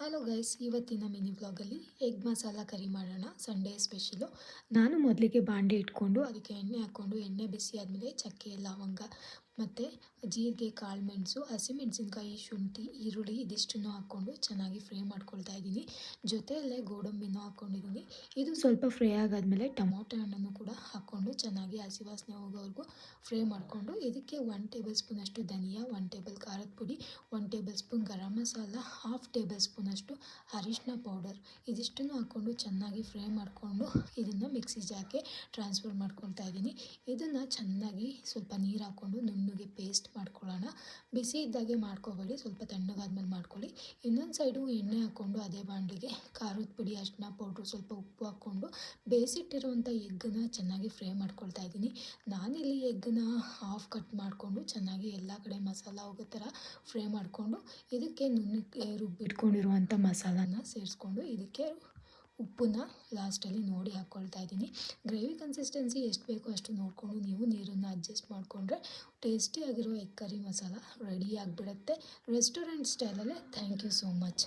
Hello guys, ಇವತ್ತಿನ mini ವ್ಲಾಗಲ್ಲಿ egg masala ಕರಿ ಮಾಡೋಣ. Sunday special. ನಾನು ಮೊದಲಿಗೆ ಬಾಂಡೆ ಇಟ್ಕೊಂಡು ಅದಕ್ಕೆ ಎಣ್ಣೆ ಹಾಕ್ಕೊಂಡು ಎಣ್ಣೆ ಬಿಸಿ ಆದಮೇಲೆ ಚಕ್ಕೆ ಲವಂಗ ಮತ್ತು ಜೀರಿಗೆ, ಕಾಳು ಮೆಣಸು, ಹಸಿಮೆಣಸಿನ್ಕಾಯಿ, ಶುಂಠಿ, ಈರುಳ್ಳಿ ಇದಿಷ್ಟನ್ನು ಹಾಕ್ಕೊಂಡು ಚೆನ್ನಾಗಿ ಫ್ರೈ ಮಾಡ್ಕೊಳ್ತಾ ಇದ್ದೀನಿ. ಜೊತೆಯಲ್ಲೇ ಗೋಡಂಬಿನೂ ಹಾಕ್ಕೊಂಡಿದ್ದೀನಿ. ಇದು ಸ್ವಲ್ಪ ಫ್ರೈ ಆಗಾದಮೇಲೆ ಟೊಮೊಟೊ ಹಣ್ಣನ್ನು ಕೂಡ ಹಾಕ್ಕೊಂಡು ಚೆನ್ನಾಗಿ ಹಸಿ ವಾಸನೆ ಹೋಗೋವರೆಗೂ ಫ್ರೈ ಮಾಡಿಕೊಂಡು ಇದಕ್ಕೆ 1 ಟೇಬಲ್ ಸ್ಪೂನಷ್ಟು ಧನಿಯಾ, 1 ಟೇಬಲ್ ಖಾರದ ಪುಡಿ, 1 table spoon garam masala, 1/2 table ಸ್ಪೂನಷ್ಟು ಅರಿಶಿನ ಪೌಡರ್ ಇದಿಷ್ಟನ್ನು ಹಾಕ್ಕೊಂಡು ಚೆನ್ನಾಗಿ ಫ್ರೈ ಮಾಡಿಕೊಂಡು ಇದನ್ನು ಮಿಕ್ಸಿ ಜಾರ್ಗೆ ಟ್ರಾನ್ಸ್ಫರ್ ಮಾಡ್ಕೊಳ್ತಾ ಇದ್ದೀನಿ. ಇದನ್ನು ಚೆನ್ನಾಗಿ ಸ್ವಲ್ಪ ನೀರು ಹಾಕ್ಕೊಂಡು ನುಣ್ಣಗೆ ಪೇಸ್ಟ್ ಮಾಡ್ಕೊಳ್ಳೋಣ. ಬಿಸಿ ಇದ್ದಾಗೆ ಮಾಡ್ಕೋಬೇಡಿ, ಸ್ವಲ್ಪ ತಣ್ಣಗಾದ್ಮೇಲೆ ಮಾಡ್ಕೊಳ್ಳಿ. ಇನ್ನೊಂದು ಸೈಡು ಎಣ್ಣೆ ಹಾಕ್ಕೊಂಡು ಅದೇ ಬಾಣಲಿಗೆ ಖಾರದ ಪುಡಿ, ಅರಿಶಿನ ಪೌಡ್ರು, ಸ್ವಲ್ಪ ಉಪ್ಪು ಹಾಕ್ಕೊಂಡು ಬೇಯಿಸಿಟ್ಟಿರುವಂಥ ಎಗ್ಗನ್ನು ಚೆನ್ನಾಗಿ ಫ್ರೈ ಮಾಡ್ಕೊಳ್ತಾ ಇದ್ದೀನಿ. ನಾನಿಲ್ಲಿ ಎಗ್ಗನ್ನ ಹಾಫ್ ಕಟ್ ಮಾಡಿಕೊಂಡು ಚೆನ್ನಾಗಿ ಎಲ್ಲ ಕಡೆ ಮಸಾಲ ಹೋಗೋ ಥರ ಫ್ರೈ ಮಾಡಿಕೊಂಡು ಇದಕ್ಕೆ ನುಣ್ಣಗೆ ರುಬ್ಬಿಟ್ಕೊಂಡಿರುವಂಥ ಮಸಾಲಾನ ಸೇರಿಸ್ಕೊಂಡು ಇದಕ್ಕೆ ಉಪ್ಪನ್ನ ಲಾಸ್ಟಲ್ಲಿ ನೋಡಿ ಹಾಕ್ಕೊಳ್ತಾ ಇದ್ದೀನಿ. ಗ್ರೇವಿ ಕನ್ಸಿಸ್ಟೆನ್ಸಿ ಎಷ್ಟು ಬೇಕೋ ಅಷ್ಟು ನೋಡಿಕೊಂಡು ನೀವು ನೀರನ್ನು ಅಡ್ಜಸ್ಟ್ ಮಾಡಿಕೊಂಡ್ರೆ ಟೇಸ್ಟಿಯಾಗಿರೋ ಎಗ್ ಕರಿ ಮಸಾಲ ರೆಡಿ ಆಗಿಬಿಡುತ್ತೆ ರೆಸ್ಟೋರೆಂಟ್ ಸ್ಟೈಲಲ್ಲೇ. Thank you so much.